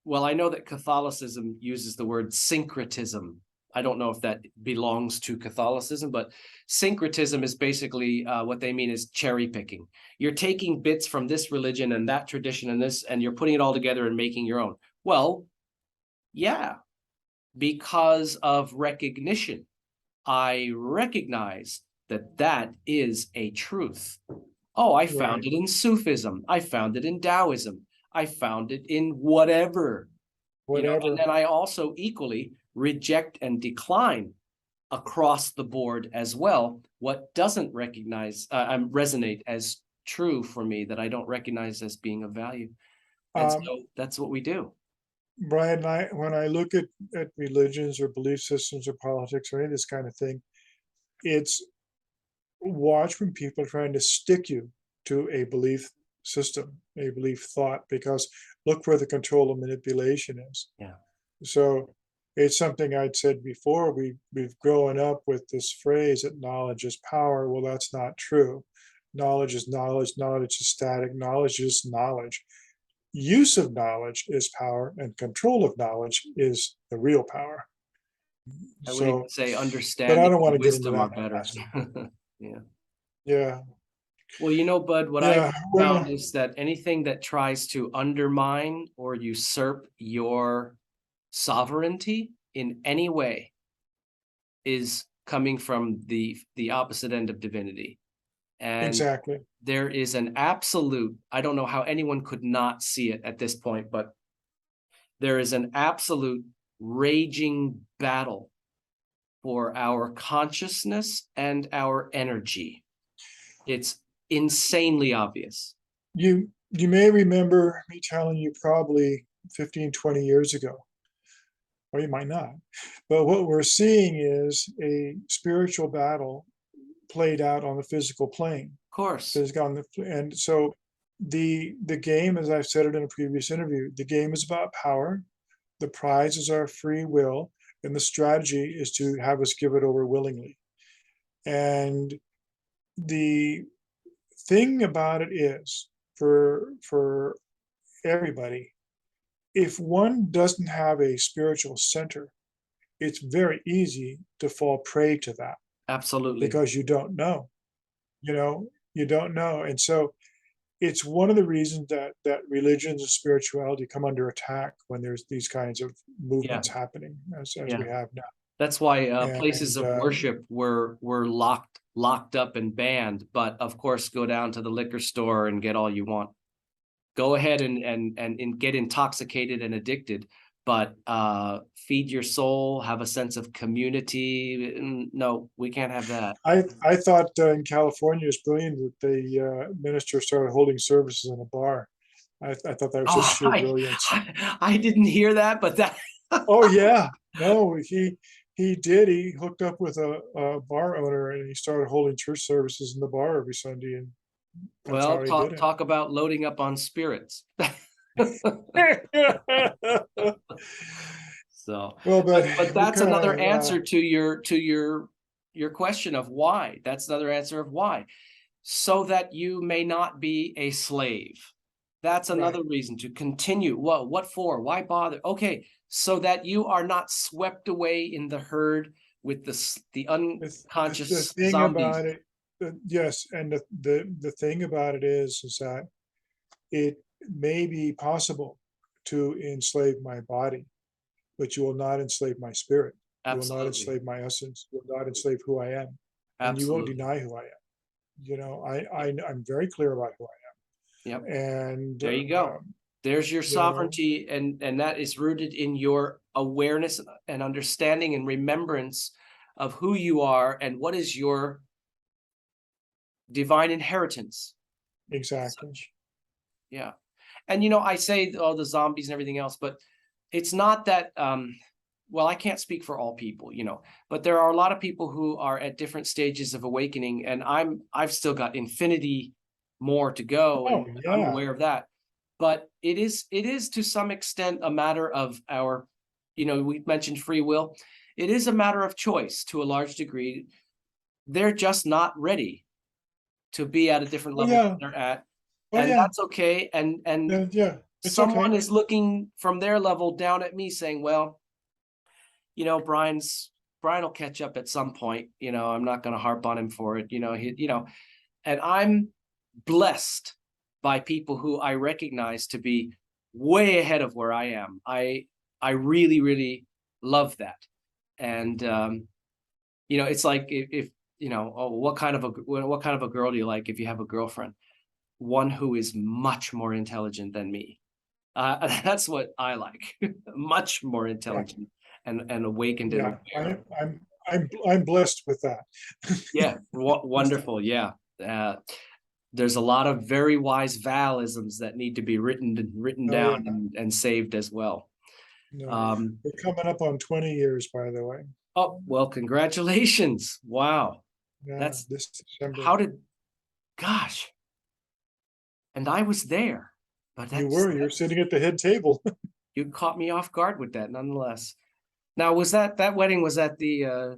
well, I know that Catholicism uses the word syncretism. I don't know if that belongs to Catholicism, but syncretism is basically what they mean is cherry picking. You're taking bits from this religion and that tradition and this, and you're putting it all together and making your own. Well, yeah, because of recognition. I recognize that that is a truth. Oh, I found Right. it in Sufism. I found it in Taoism. I found it in whatever, and Whatever. then I also equally reject and decline across the board as well what doesn't resonate as true for me, that I don't recognize as being of value. And Um, so that's what we do. Brian, when I look at religions or belief systems or politics or any of this kind of thing, it's watch when people are trying to stick you to a belief system, a belief thought, because look where the control and manipulation is. Yeah. So it's something I'd said before. We've grown up with this phrase that knowledge is power. Well, that's not true. Knowledge is knowledge. Knowledge is static. Knowledge is knowledge. Use of knowledge is power, and control of knowledge is the real power. I would even So, say but I understanding don't want and to get into wisdom are that better. mess. Yeah. Yeah, Well, Bud, what I've yeah. found Well, is that anything that tries to undermine or usurp your sovereignty in any way is coming from the opposite end of divinity. And exactly. there is an absolute, I don't know how anyone could not see it at this point, but there is an absolute raging battle for our consciousness and our energy. It's insanely obvious. You may remember me telling you probably 15, 20 years ago, or you might not. But what we're seeing is a spiritual battle played out on the physical plane. Of course. Physical on the, and so the game, as I've said it in a previous interview, the game is about power. The prize is our free will, and the strategy is to have us give it over willingly. And the thing about it is, for everybody, if one doesn't have a spiritual center, it's very easy to fall prey to that Absolutely. because you don't know. You know, you don't know. And so it's one of the reasons that religions and spirituality come under attack when there's these kinds of Yeah. movements happening as Yeah. we have now. That's why places And of worship were locked up and banned, but of course go down to the liquor store and get all you want. Go ahead and get intoxicated and addicted, but feed your soul, have a sense of community. No, we can't have that. I thought in California it's brilliant that the minister started holding services in a bar. I thought that was just Oh, sheer brilliance. I didn't hear that, but that Oh yeah, no, he did. He hooked up with a bar owner and he started holding church services in the bar every Sunday, and that's well, how he did talk about loading up on spirits. it. So, Well, but we that's kind another of answer to your question of why. That's another answer of why. So that you may not be a slave. That's right. another reason to continue. Well, what for? Why bother? Okay, so that you are not swept away in the herd with the The unconscious thing zombies. about it, yes, and the thing about it is that it may be possible to enslave my body, but you will not enslave my spirit. You will not Absolutely. enslave my essence. You will not enslave who I am, and you won't Absolutely. deny who I am. You know, I'm very clear about who I Yep. am, and There you go. There's your you know, sovereignty, and that is rooted in your awareness and understanding and remembrance of who you are and what is your divine inheritance as exactly. such. Yeah. And I say all the zombies and everything else, but it's not that well, I can't speak for all people, but there are a lot of people who are at different stages of awakening, and I've still got infinity more to go, Oh and I'm yeah, aware of that. But it is to some extent a matter of our, we mentioned free will. It is a matter of choice to a large degree. They're just not ready to be at a different oh level that yeah, they're at, oh and yeah, that's okay. And yeah. It's someone okay. is looking from their level down at me saying, well, Brian will catch up at some point. I'm not going to harp on him for it. And I'm blessed by people who I recognize to be way ahead of where I am. I really, really love that. And it's like if oh, what kind of a girl do you like if you have a girlfriend? One who is much more intelligent than me. That's what I like. Much more Yeah, intelligent and awakened and yeah. aware. I'm blessed with that. Yeah, wonderful. Yeah. Uh, there's a lot of very wise valisms that need to be written Oh down yeah, and saved as well. No, Um, we're coming up on 20 years, by the way. oh, well, congratulations. Wow. Yeah, That's this December. how did, gosh, and I was there, but You're sitting at the head table. you caught me off guard with that nonetheless. Now, was that wedding was at the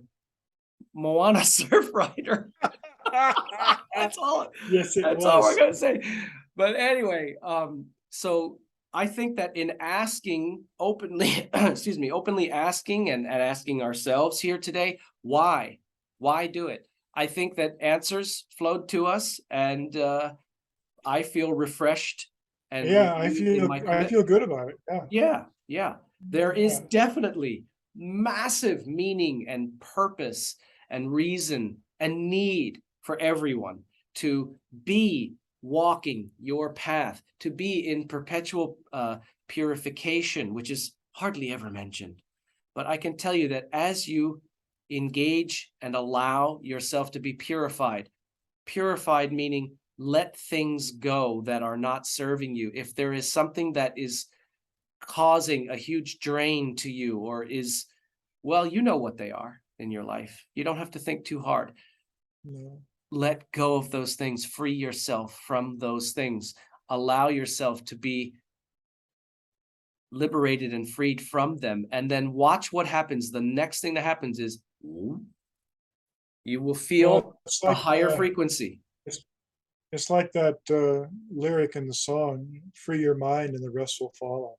Moana Surf Rider? That's all. Yes, it That's all we're was. gonna say. But anyway, so I think that in asking openly, excuse me, openly asking and asking ourselves here today, why do it? I think that answers flowed to us, and I feel refreshed and Yeah, renewed in my I commitment. feel good about it. Yeah, Yeah, yeah. There is yeah. definitely massive meaning and purpose and reason and need for everyone to be walking your path, to be in perpetual purification, which is hardly ever mentioned. But I can tell you that as you engage and allow yourself to be purified, purified meaning let things go that are not serving you. If there is something that is causing a huge drain to you or is, well, you know what they are in your life. You don't have to think too hard. No. Let go of those things, free yourself from those things, allow yourself to be liberated and freed from them, and then watch what happens. The next thing that happens is you will feel Well, a higher frequency. it's, it's like that lyric in the song, "Free your mind, and the rest will follow."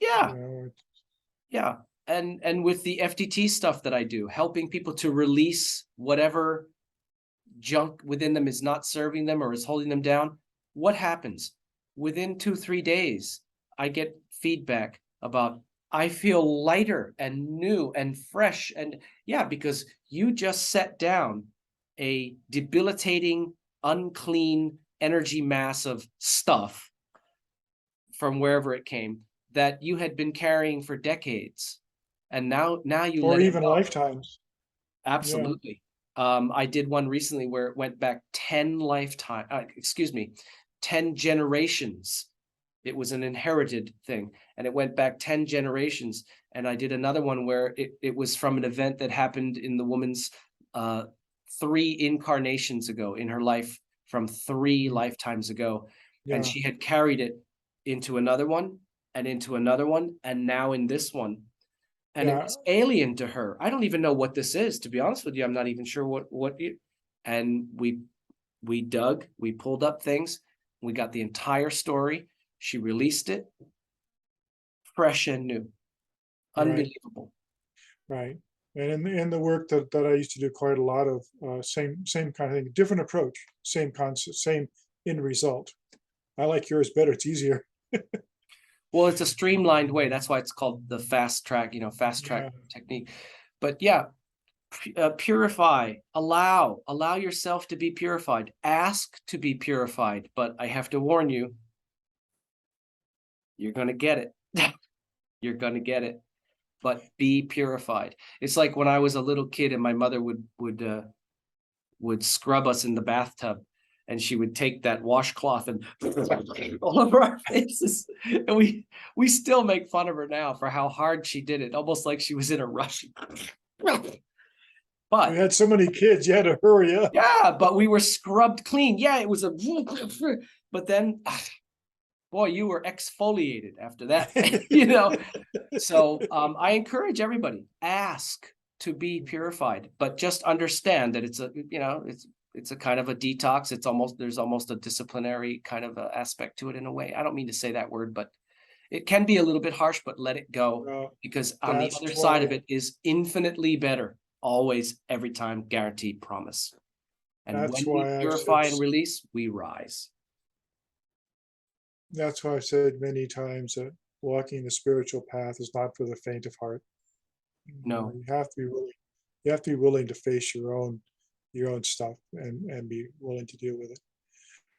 You Yeah, know, yeah. And with the FTT stuff that I do, helping people to release whatever junk within them is not serving them or is holding them down, what happens? Within 2, 3 days, I get feedback about I feel lighter and new and fresh. And yeah, because you just set down a debilitating, unclean energy mass of stuff from wherever it came that you had been carrying for decades. And now you or let it even go. lifetimes. Yeah, Absolutely. I did one recently where it went back 10 lifetime, excuse me, 10 generations. It was an inherited thing, and it went back 10 generations. And I did another one where it was from an event that happened in the woman's 3 incarnations ago in her life from 3 lifetimes ago. And yeah, she had carried it into another one and into another one, and now in this one, and it yeah. was alien to her. I don't even know what this is, to be honest with you. I'm not even sure what it, and we dug, we pulled up things, we got the entire story. She released it, fresh and new. Right, Unbelievable. right. And in the work that I used to do quite a lot of, same kind of thing, different approach, same concept, same end result. I like yours better. It's easier. Well, it's a streamlined way. That's why it's called the fast track, fast track Yeah, technique. But yeah, purify, allow yourself to be purified, ask to be purified. But I have to warn you, you're going to get it. You're going to get it. But be purified. It's like when I was a little kid and my mother would scrub us in the bathtub, and she would take that washcloth and all over our faces, and we still make fun of her now for how hard she did it, almost like she was in a rush. we But had so many kids, you had to hurry up. yeah, but we were scrubbed clean. Yeah, it was a but then boy, you were exfoliated after that. So I encourage everybody, ask to be purified, but just understand that it's a kind of a detox. There's almost a disciplinary kind of aspect to it in a way. I don't mean to say that word, but it can be a little bit harsh, but let it go, Well, because on the that's other side of why it is infinitely better. Always, every time, guaranteed, promise. And when we I've said purify and release, we rise. that's why I've said many times that walking the spiritual path is not for the faint of heart. No. You have to be willing. You have to be willing to face your own stuff and be willing to deal with it.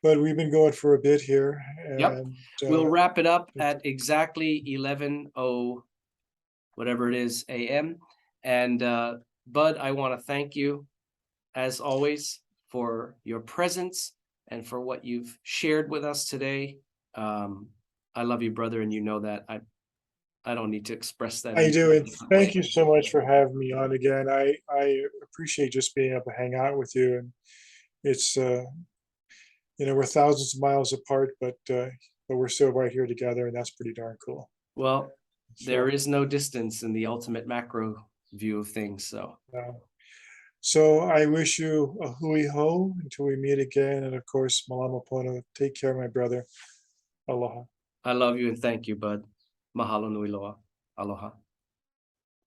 But we've been going for a bit here, Yep. and We'll wrap it up at exactly 11:00, whatever it is, AM. And Bud, I want to thank you as always for your presence and for what you've shared with us today. I love you, brother, and you know that. I don't need to express that I in do, a and different thank way. you so much for having me on again. I appreciate just being able to hang out with you, and it's, we're thousands of miles apart, but we're still right here together, and that's pretty darn cool. Well, there So, is no distance in the ultimate macro view of things. So uh, so I wish you a hui ho until we meet again, and of course, malama pono. Take care, my brother. Aloha. I love you and thank you, bud. Mahalo nui loa. Aloha.